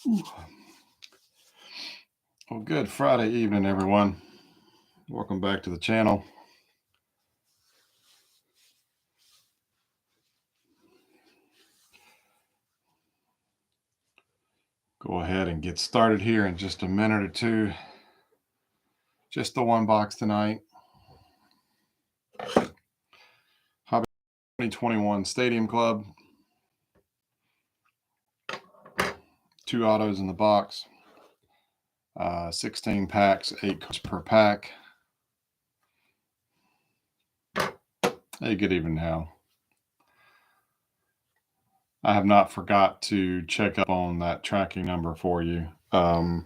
Well, good Friday evening, everyone. Welcome back to the channel. Go ahead and get started here in just a minute or two. Just the one box tonight. Hobby 2021 Stadium Club. 2 autos in the box. 16 packs, 8 cards per pack. Hey, good evening, Hal. I have not forgot to check up on that tracking number for you. Not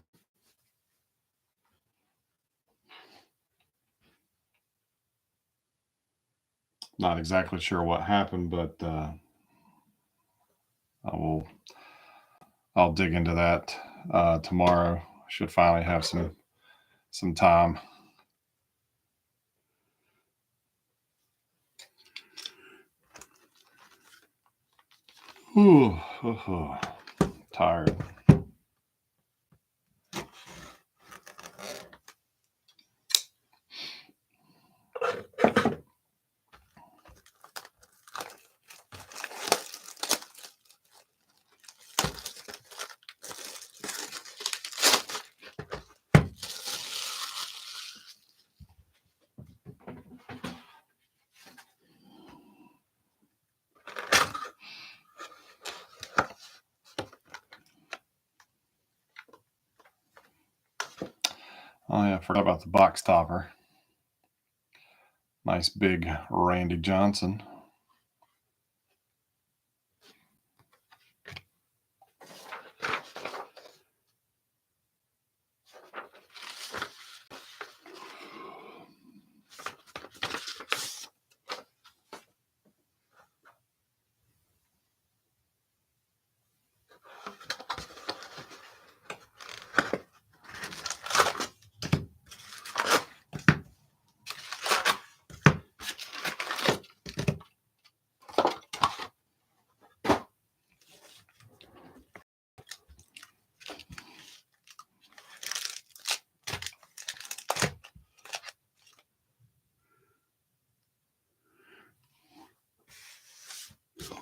exactly sure what happened, but I'll dig into that tomorrow. Should finally have some time. Ooh, tired. Oh yeah, I forgot about the box topper. Nice big Randy Johnson.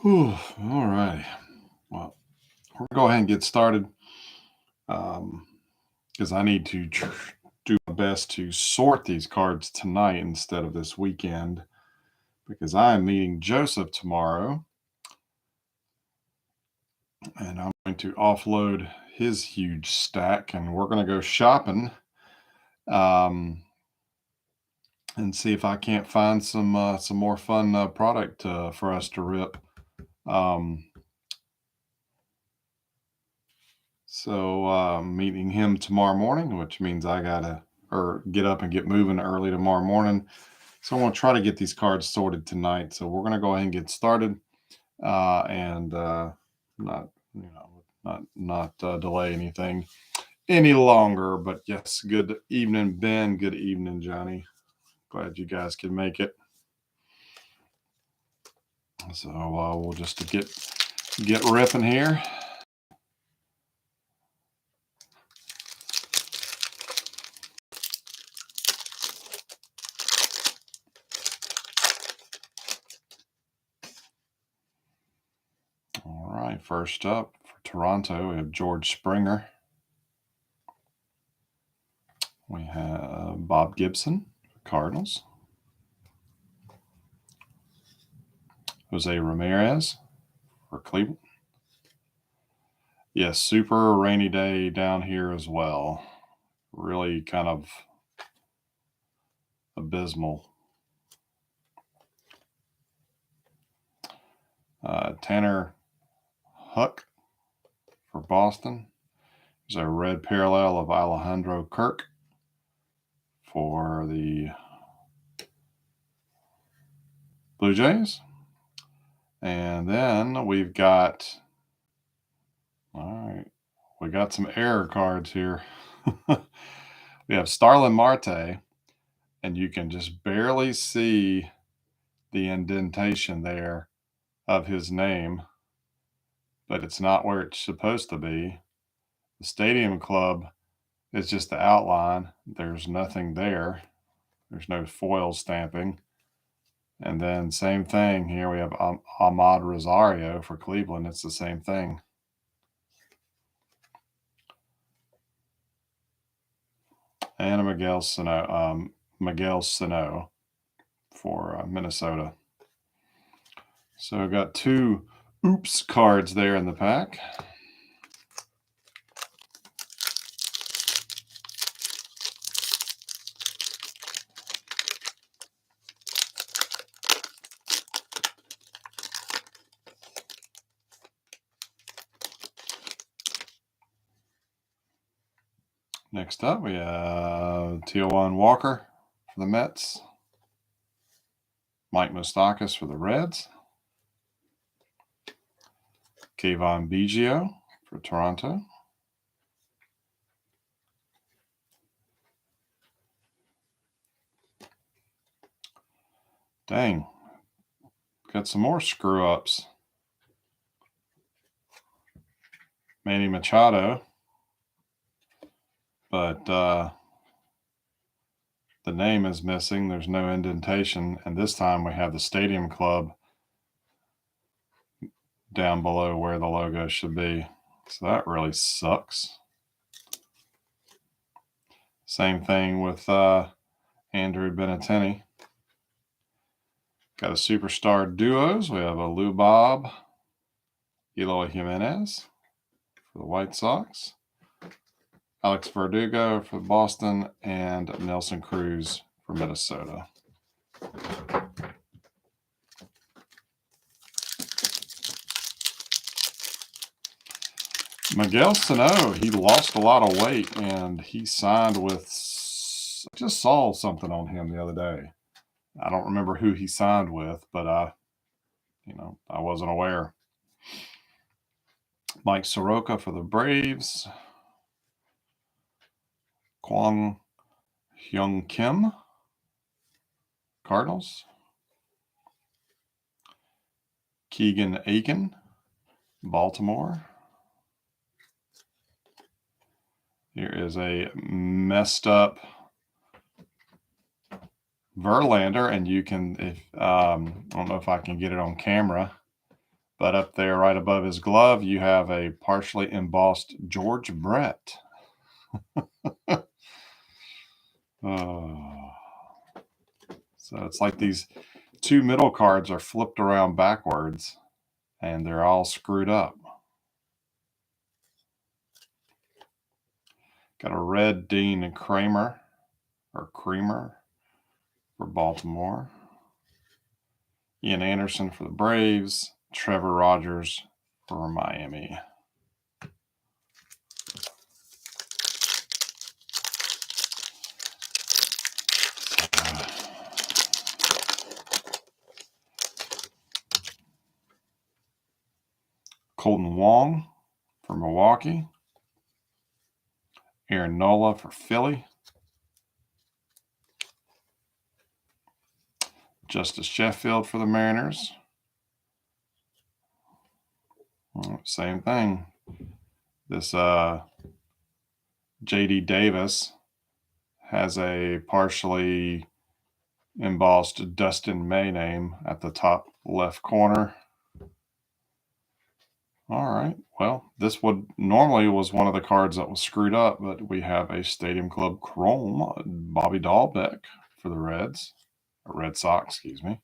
Whew, all right. Well, we're going to go ahead and get started because I need to do my best to sort these cards tonight instead of this weekend because I am meeting Joseph tomorrow and I'm going to offload his huge stack and we're going to go shopping and see if I can't find some more fun product for us to rip. So meeting him tomorrow morning, which means I gotta get up and get moving early tomorrow morning. So I want to try to get these cards sorted tonight. So we're gonna go ahead and get started and not delay anything any longer. But yes, good evening, Ben. Good evening, Johnny. Glad you guys could make it. So we'll just get ripping here. All right, first up for Toronto, we have George Springer. We have Bob Gibson for Cardinals. Jose Ramirez for Cleveland. Yes, super rainy day down here as well. Really kind of abysmal. Tanner Huck for Boston. There's a red parallel of Alejandro Kirk for the Blue Jays. And then we've got, all right, we got some error cards here. We have Starlin Marte, and you can just barely see the indentation there of his name, but it's not where it's supposed to be. The Stadium Club is just the outline. There's nothing there. There's no foil stamping. And then same thing here. We have Ahmad Rosario for Cleveland. It's the same thing. And a Miguel Sano for Minnesota. So I've got 2 oops cards there in the pack. Next up, we have Taijuan Walker for the Mets. Mike Moustakas for the Reds. Kayvon Biggio for Toronto. Dang. Got some more screw-ups. Manny Machado. But the name is missing. There's no indentation. And this time we have the Stadium Club down below where the logo should be. So that really sucks. Same thing with Andrew Benintendi. Got a superstar duos. We have a Lou Bob, Eloy Jimenez for the White Sox, Alex Verdugo for Boston, and Nelson Cruz for Minnesota. Miguel Sano, he lost a lot of weight and he signed with, I just saw something on him the other day. I don't remember who he signed with, but I wasn't aware. Mike Soroka for the Braves. Kwang Hyun Kim, Cardinals. Keegan Aiken, Baltimore. Here is a messed up Verlander, and you can, I don't know if I can get it on camera, but up there right above his glove, you have a partially embossed George Brett. So it's like these 2 middle cards are flipped around backwards, and they're all screwed up. Got a red Dean Kramer for Baltimore. Ian Anderson for the Braves. Trevor Rogers for Miami. Colton Wong for Milwaukee. Aaron Nola for Philly. Justice Sheffield for the Mariners. Same thing. This J.D. Davis has a partially embossed Dustin May name at the top left corner. All right. Well, this normally was one of the cards that was screwed up, but we have a Stadium Club Chrome, Bobby Dahlbeck for the Red Sox, excuse me.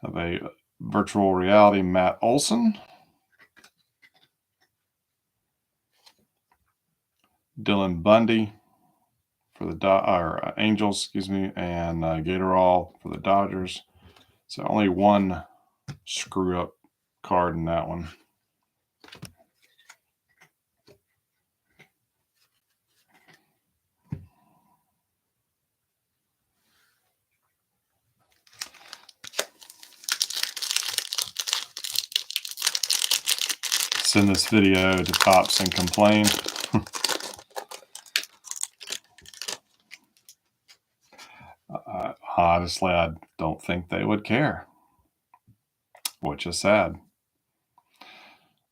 Have a virtual reality Matt Olson. Dylan Bundy for the Angels, excuse me, and Gatorall for the Dodgers. So only one screw up card in that one. Send this video to Topps and complain. Honestly, I don't think they would care, which is sad.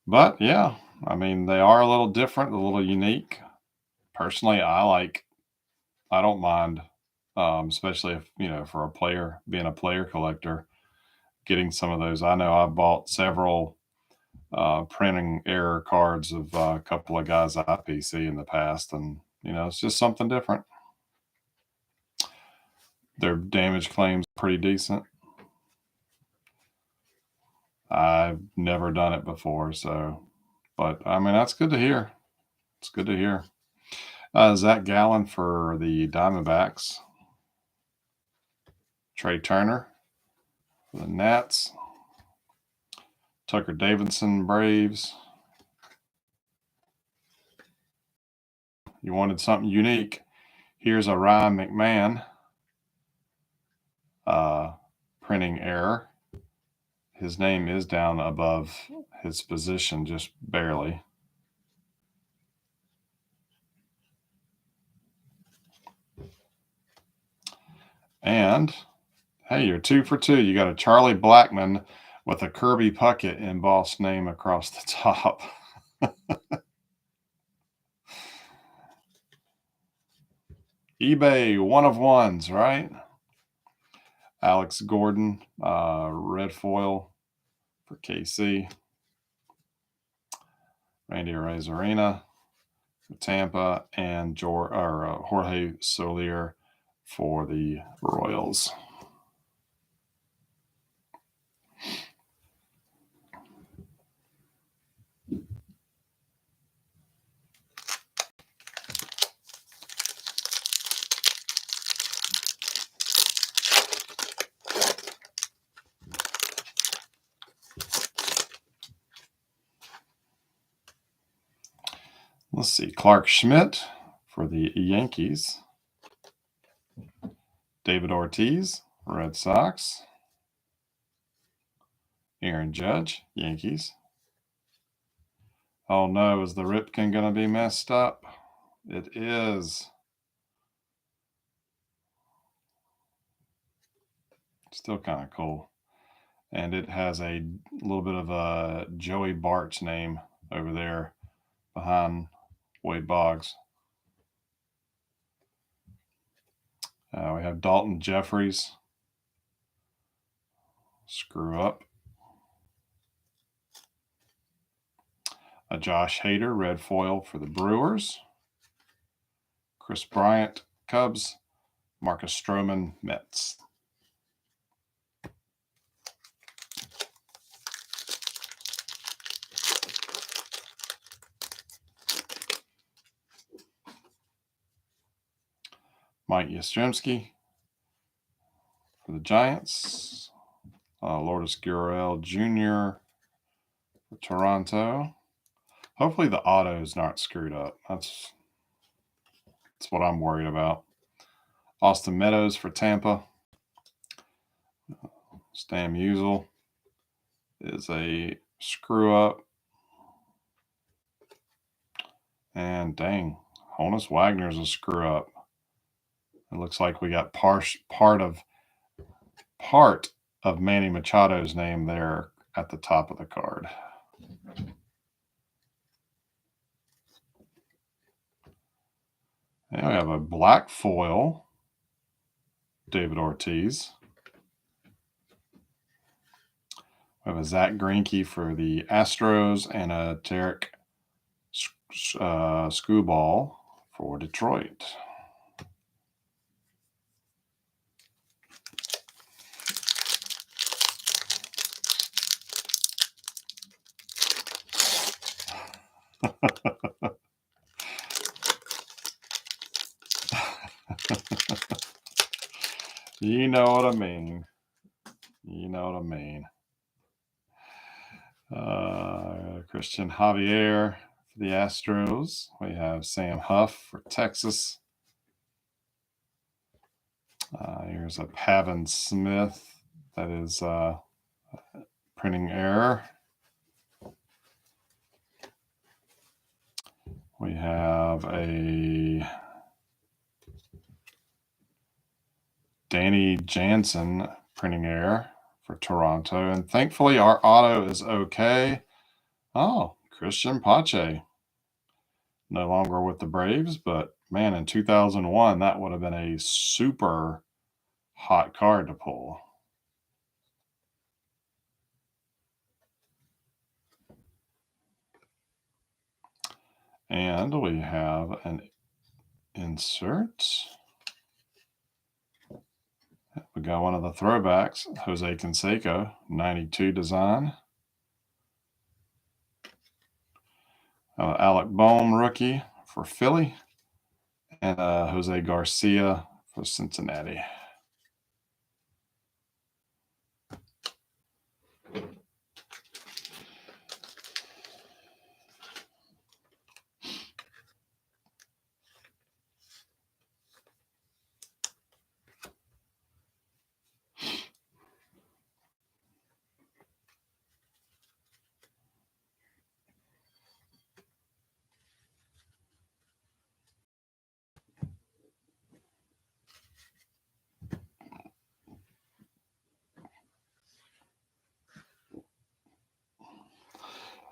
But yeah, I mean, they are a little different, a little unique. Personally, I don't mind, especially if, for a player, being a player collector, getting some of those. I know I bought several printing error cards of a couple of guys I PC in the past, and it's just something different. Their damage claims pretty decent. I've never done it before, but I mean that's good to hear. It's good to hear. Zach Gallen for the Diamondbacks. Trey Turner for the Nats. Tucker Davidson, Braves. You wanted something unique. Here's a Ryan McMahon printing error. His name is down above his position, just barely. And hey, you're 2 for 2. You got a Charlie Blackmon with a Kirby Puckett embossed name across the top. eBay one of ones, right? Alex Gordon, red foil for KC. Randy Arozarena for Tampa, and Jorge Soler for the Royals. Let's see. Clark Schmidt for the Yankees. David Ortiz, Red Sox. Aaron Judge, Yankees. Oh no, is the Ripken going to be messed up? It is. Still kind of cool. And it has a little bit of a Joey Bart's name over there behind Wade Boggs. We have Dalton Jeffries. Screw up. A Josh Hader, red foil for the Brewers. Chris Bryant, Cubs. Marcus Stroman, Mets. Mike Yastrzemski for the Giants. Lourdes Gurriel Jr. for Toronto. Hopefully the auto's not screwed up. That's what I'm worried about. Austin Meadows for Tampa. Stan Musial is a screw up. And dang, Honus Wagner's a screw up. It looks like we got part of Manny Machado's name there at the top of the card. And we have a black foil, David Ortiz. We have a Zach Greinke for the Astros and a Tarek Skubal for Detroit. You know what I mean. You know what I mean. Christian Javier for the Astros. We have Sam Huff for Texas. Here's a Pavin Smith. That is printing error. We have a Danny Jansen printing error for Toronto. And thankfully our auto is okay. Oh, Christian Pache. No longer with the Braves, but man, in 2001, that would have been a super hot card to pull. And we have an insert. We got one of the throwbacks, Jose Canseco, 92 design. Alec Bohm, rookie for Philly. And Jose Garcia for Cincinnati.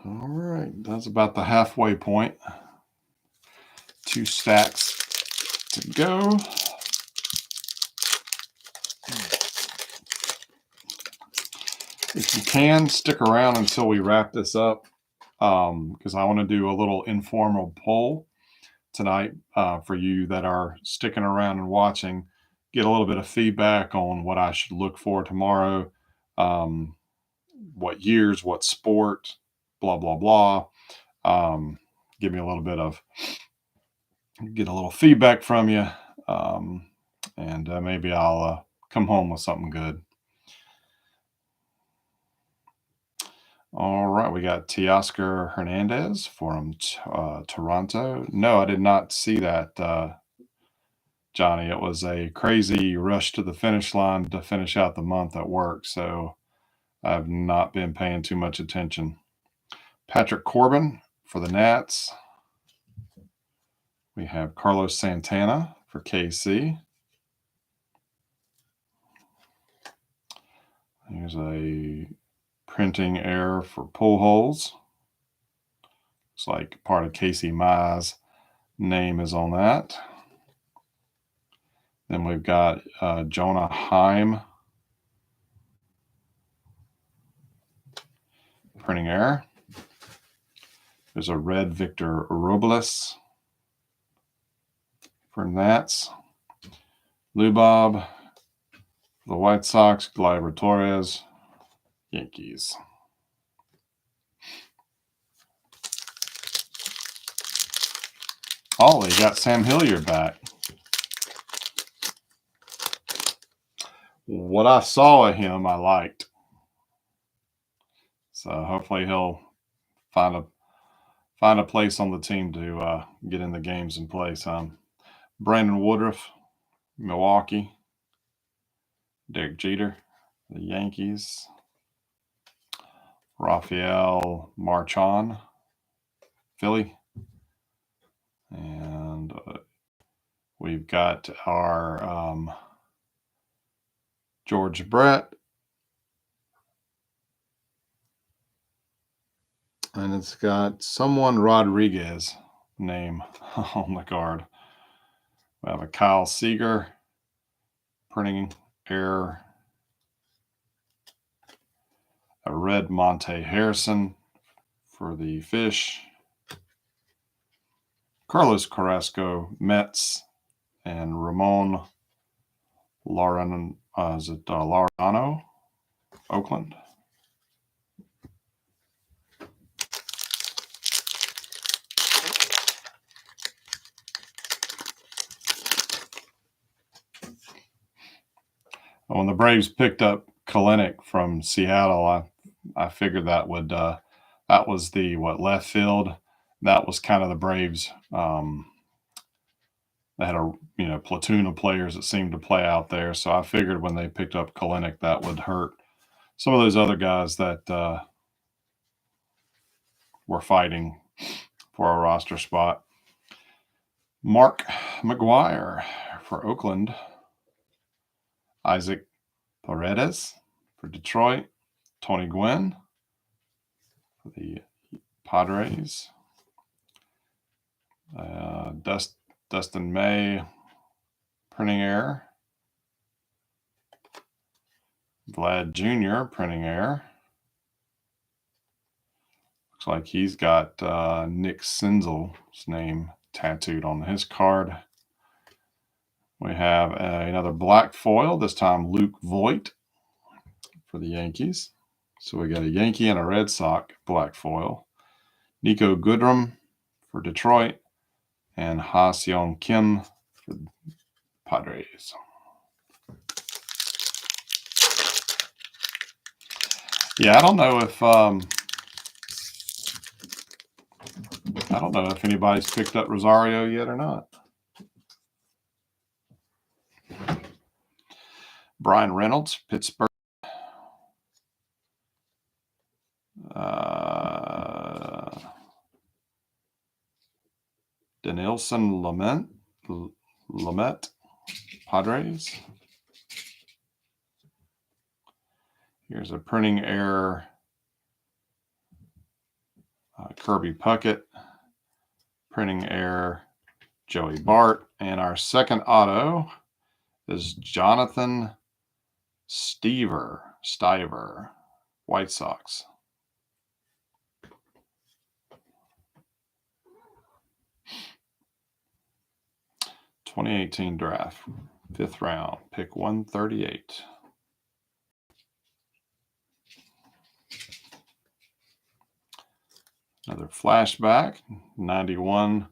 All right, that's about the halfway point. 2 stacks to go. If you can, stick around until we wrap this up, because I want to do a little informal poll tonight for you that are sticking around and watching. Get a little bit of feedback on what I should look for tomorrow, what years, what sport, blah, blah, blah. Give me a little bit of, get a little feedback from you, and maybe I'll come home with something good. All right, we got Teoscar Hernandez from Toronto. No, I did not see that, Johnny. It was a crazy rush to the finish line to finish out the month at work, so I've not been paying too much attention. Patrick Corbin for the Nats. We have Carlos Santana for KC. Here's a printing error for Pujols. Looks like part of Casey Mize' name is on that. Then we've got Jonah Heim. Printing error. There's a red Victor Robles for Nats. Lubob, the White Sox. Gleyber Torres, Yankees. Oh, he got Sam Hilliard back. What I saw of him, I liked. So hopefully he'll find a place on the team to get in the games and play some. Brandon Woodruff, Milwaukee. Derek Jeter, the Yankees. Rafael Marchand, Philly. And we've got our George Brett. And it's got someone Rodriguez name on the card. We have a Kyle Seager, printing error. A red Monte Harrison for the Fish. Carlos Carrasco, Mets, and Ramon Laureano, Oakland. When the Braves picked up Kalenic from Seattle, I figured that was the left field. That was kind of the Braves. They had a platoon of players that seemed to play out there. So I figured when they picked up Kalenic, that would hurt some of those other guys that were fighting for a roster spot. Mark McGwire for Oakland. Isaac Paredes for Detroit. Tony Gwynn for the Padres. Dustin May, printing error. Vlad Jr., printing error. Looks like he's got Nick Senzel's name tattooed on his card. We have another black foil, this time Luke Voit for the Yankees. So we got a Yankee and a Red Sox black foil. Nico Goodrum for Detroit, and Ha-Seong Kim for Padres. Yeah, I don't know if anybody's picked up Rosario yet or not. Brian Reynolds, Pittsburgh. Denilson Lamet, Padres. Here's a printing error. Kirby Puckett, printing error. Joey Bart, and our second auto is Jonathan Stiver, White Sox. '18 draft, 5th round, pick 138. Another flashback, 91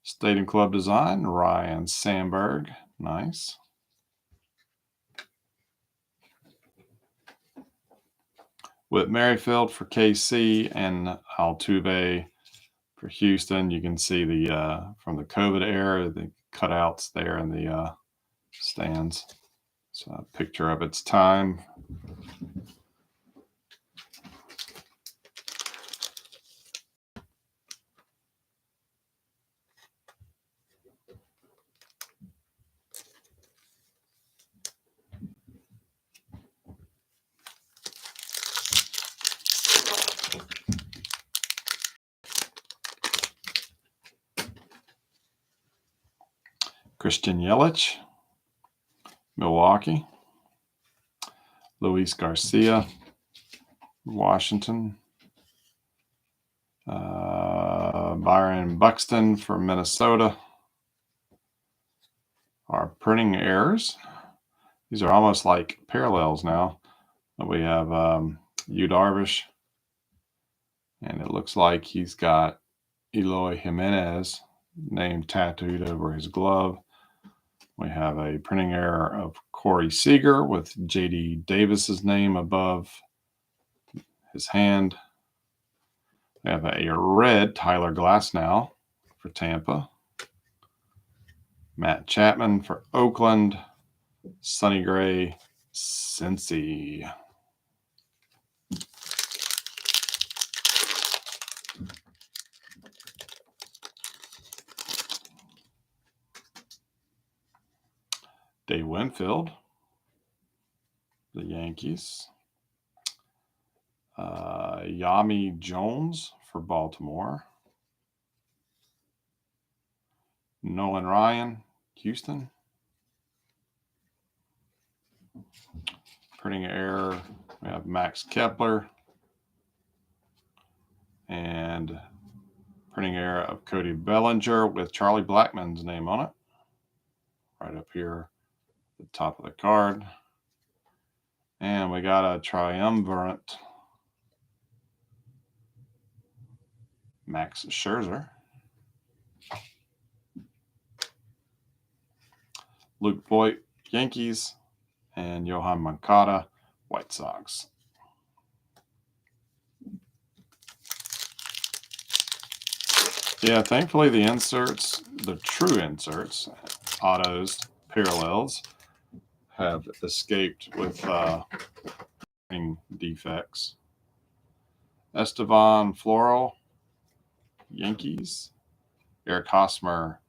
Stadium Club design, Ryan Sandberg. Nice. Whit Merrifield for KC and Altuve for Houston. You can see the from the COVID era, the cutouts there in the stands. So a picture of its time. Christian Yelich, Milwaukee. Luis Garcia, Washington. Byron Buxton for Minnesota. Our printing errors. These are almost like parallels now. We have Yu Darvish, and it looks like he's got Eloy Jimenez name tattooed over his glove. We have a printing error of Corey Seager with J.D. Davis's name above his hand. We have a red Tyler Glasnow for Tampa. Matt Chapman for Oakland. Sonny Gray, Cincy. Dave Winfield, the Yankees. Yami Jones for Baltimore. Nolan Ryan, Houston. Printing error, we have Max Kepler. And printing error of Cody Bellinger with Charlie Blackmon's name on it. Right up here at the top of the card. And we got a triumvirate Max Scherzer. Luke Voit, Yankees, and Johan Moncada, White Sox. Yeah, thankfully the inserts, the true inserts, autos, parallels, have escaped with defects. Estevan Floro, Yankees. Eric Hosmer,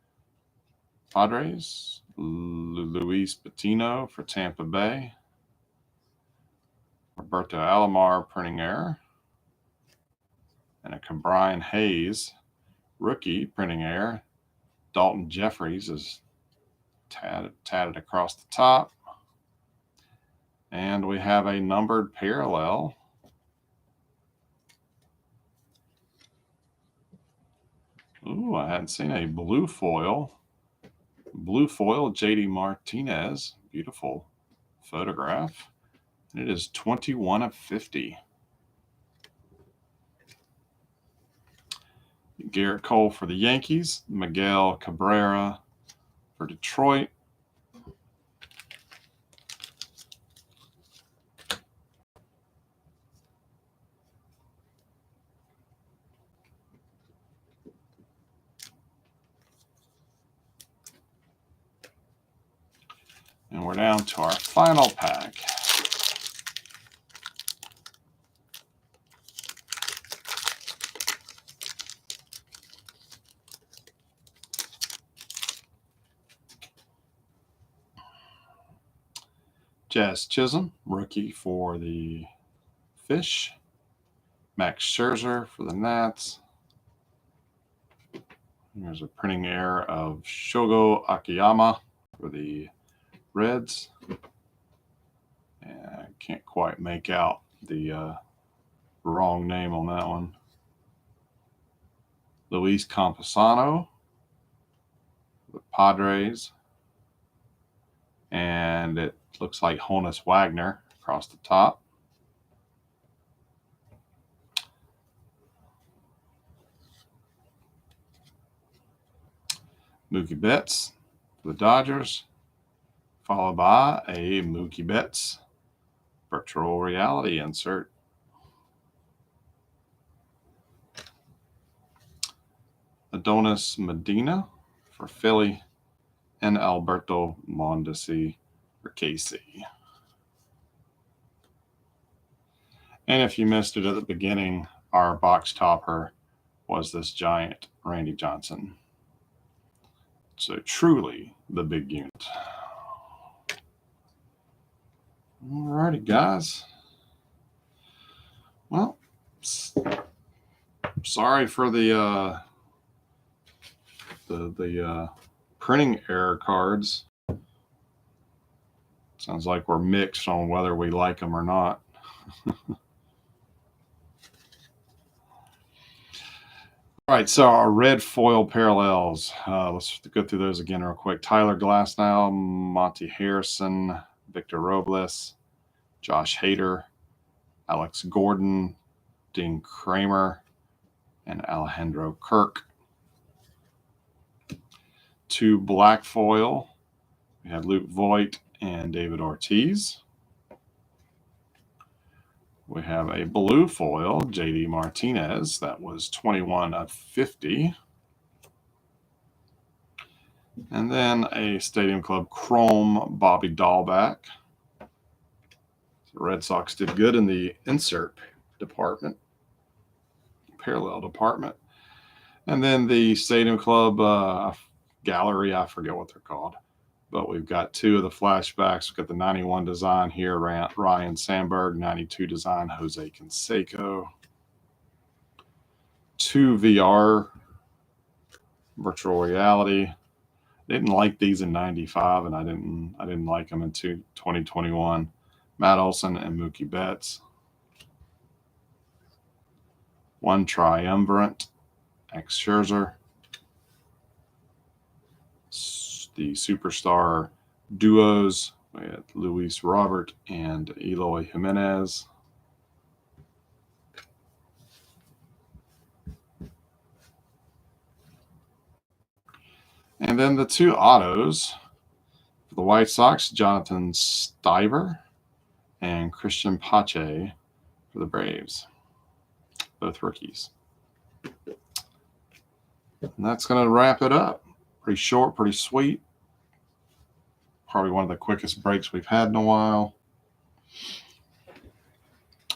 Padres. Luis Patino for Tampa Bay. Roberto Alomar, printing error. and a Brian Hayes rookie printing error. Dalton Jeffries is tatted across the top. And we have a numbered parallel. Ooh, I hadn't seen a blue foil. Blue foil, JD Martinez. Beautiful photograph. And it is 21 of 50. Garrett Cole for the Yankees. Miguel Cabrera for Detroit. And we're down to our final pack. Jazz Chisholm, rookie for the Fish. Max Scherzer for the Nats. There's a printing error of Shogo Akiyama for the Reds. And I can't quite make out the wrong name on that one. Luis Campusano, the Padres. And it looks like Honus Wagner across the top. Mookie Betts for the Dodgers, followed by a Mookie Betts virtual reality insert. Adonis Medina for Philly, and Alberto Mondesi for KC. And if you missed it at the beginning, our box topper was this giant Randy Johnson. So truly the big unit. Alrighty, guys. Well, sorry for the printing error cards. Sounds like we're mixed on whether we like them or not. All right, so our red foil parallels. Let's go through those again real quick. Tyler Glasnow, Monty Harrison, Victor Robles, Josh Hader, Alex Gordon, Dean Kramer, and Alejandro Kirk. Two black foil. We had Luke Voigt and David Ortiz. We have a blue foil, JD Martinez. That was 21 of 50. And then a Stadium Club Chrome Bobby Dahlback. The Red Sox did good in the insert department, parallel department. And then the Stadium Club gallery, I forget what they're called. But we've got two of the flashbacks. We've got the 91 design here, Ryan Sandberg, 92 design, Jose Canseco. Two VR virtual reality. Didn't like these in 95, and I didn't like them in 2021. Matt Olson and Mookie Betts. One triumvirate, Max Scherzer. The superstar duos with Luis Robert and Eloy Jimenez. And then the two autos for the White Sox, Jonathan Stieber and Christian Pache for the Braves. Both rookies. And that's going to wrap it up. Pretty short, pretty sweet. Probably one of the quickest breaks we've had in a while.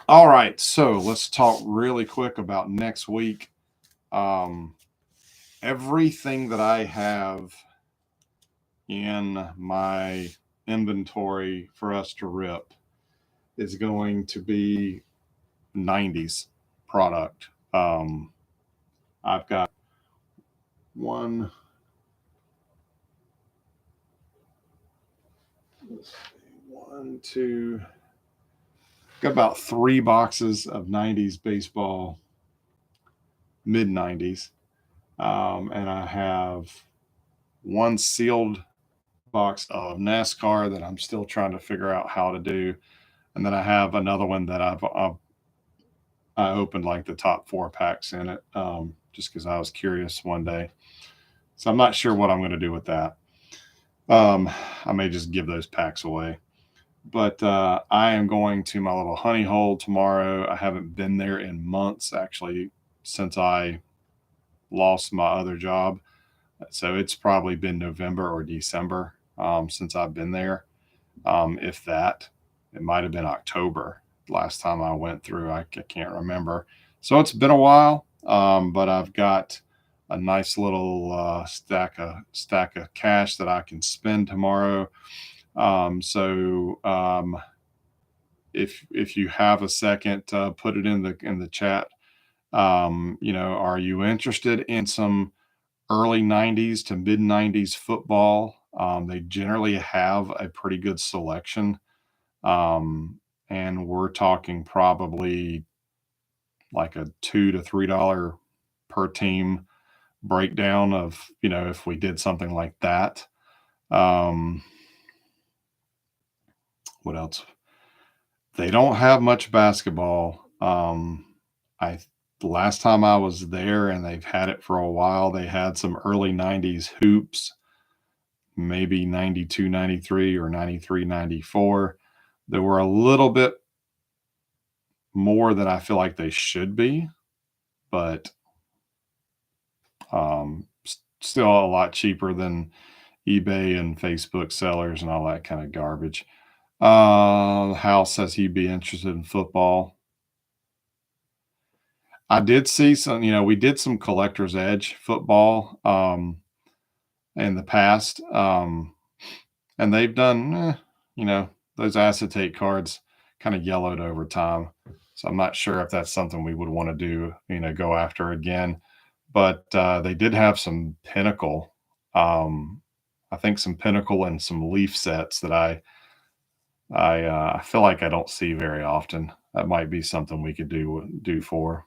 All right, so let's talk really quick about next week. Everything that I have in my inventory for us to rip is going to be 90s product. Um, I've got one, let's see, one, two, got about 3 boxes of 90s baseball, mid 90s. And I have one sealed box of NASCAR that I'm still trying to figure out how to do. And then I have another one that I opened like the top 4 packs in it, just because I was curious one day. So I'm not sure what I'm going to do with that. I may just give those packs away. But I am going to my little honey hole tomorrow. I haven't been there in months, actually, since I lost my other job. So it's probably been November or December since I've been there. If that, it might have been October last time I went through. I can't remember. So it's been a while, but I've got a nice little stack of cash that I can spend tomorrow. So if you have a second, put it in the chat. Are you interested in some early 90s to mid 90s football? They generally have a pretty good selection. And we're talking probably like a $2 to $3 per team breakdown of, if we did something like that. Um, what else? They don't have much basketball. I The last time I was there, and they've had it for a while, they had some early 90s hoops, maybe 92, 93, or 93, 94. They were a little bit more than I feel like they should be, but still a lot cheaper than eBay and Facebook sellers and all that kind of garbage. Hal says he'd be interested in football. I did see some, we did some collector's edge football in the past. And they've done, those acetate cards kind of yellowed over time. So I'm not sure if that's something we would want to do, go after again. But they did have some Pinnacle. I think some Pinnacle and some Leaf sets that I feel like I don't see very often. That might be something we could do for.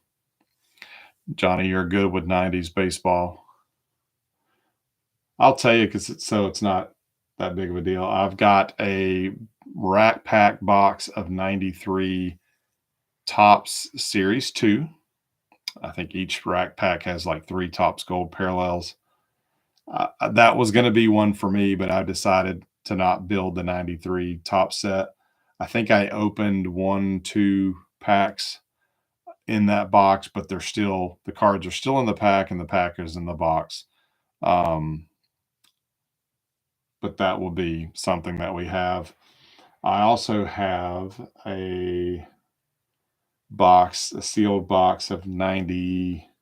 Johnny, you're good with 90s baseball. I'll tell you because it's not that big of a deal. I've got a Rack Pack box of 93 Topps Series 2. I think each Rack Pack has like 3 Topps Gold Parallels. That was going to be one for me, but I decided to not build the 93 top set. I think I opened 1, 2 packs in that box, but the cards are still in the pack and the pack is in the box. But that will be something that we have. I also have a sealed box of 94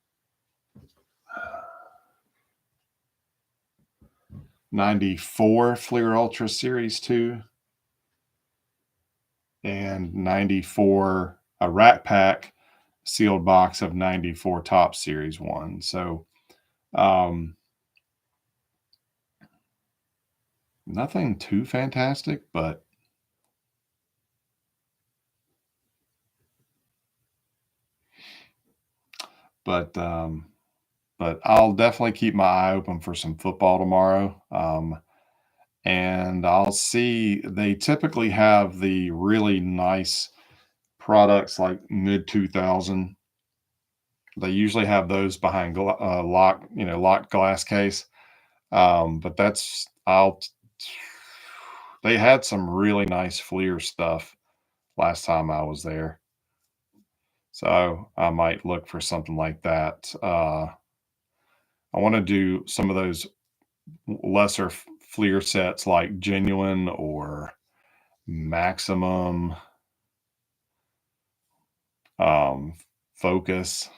Fleer Ultra Series 2 and 94, a Rat Pack sealed box of 94 Top Series 1. So nothing too fantastic, but but I'll definitely keep my eye open for some football tomorrow. And I'll see, they typically have the really nice products like mid 2000. They usually have those behind locked glass case. But they had some really nice Fleer stuff last time I was there. So I might look for something like that. I want to do some of those lesser Fleer sets like Genuine or Maximum, Focus.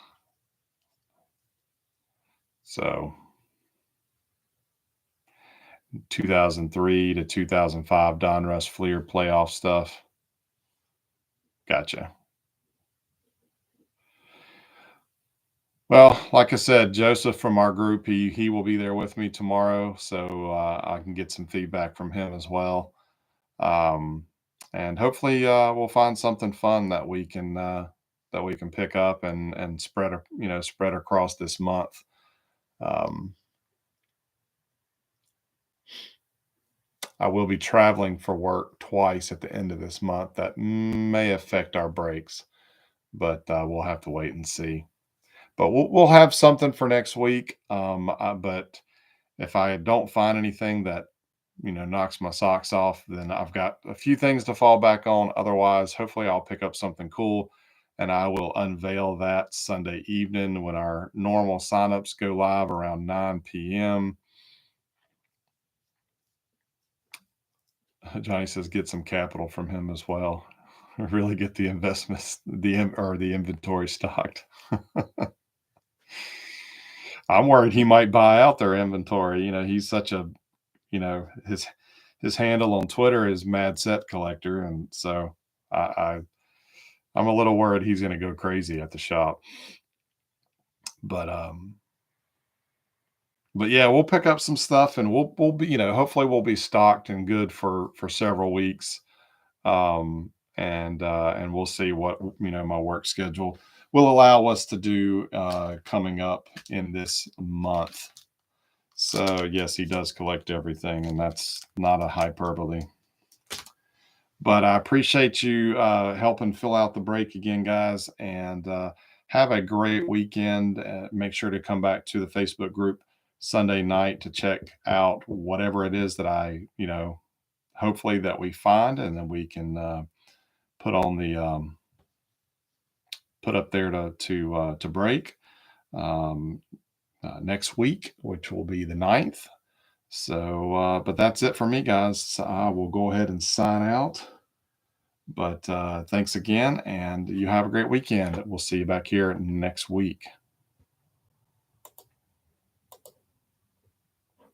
So 2003 to 2005 Donruss Fleer playoff stuff. Gotcha. Well, like I said, Joseph from our group, he will be there with me tomorrow, so I can get some feedback from him as well. Um, and hopefully, we'll find something fun that we can pick up and spread, spread across this month. Um, I will be traveling for work twice at the end of this month. That may affect our breaks, but we'll have to wait and see. But we'll have something for next week. But if I don't find anything that knocks my socks off, then I've got a few things to fall back on. Otherwise, hopefully, I'll pick up something cool, and I will unveil that Sunday evening when our normal signups go live around 9 p.m. Johnny says get some capital from him as well. Really get the investments, or the inventory stocked. I'm worried he might buy out their inventory. He's such a, his handle on Twitter is Mad Set Collector, and so I, I I'm a little worried he's going to go crazy at the shop. But but yeah, we'll pick up some stuff, and we'll be, hopefully we'll be stocked and good for several weeks. And we'll see what my work schedule will allow us to do coming up in this month. So yes, he does collect everything, and that's not a hyperbole. But I appreciate you helping fill out the break again, guys, and have a great weekend. Make sure to come back to the Facebook group Sunday night to check out whatever it is that hopefully that we find, and then we can put on the put up there to break um, next week, which will be the 9th. So, but that's it for me, guys. I will go ahead and sign out. But thanks again, and you have a great weekend. We'll see you back here next week.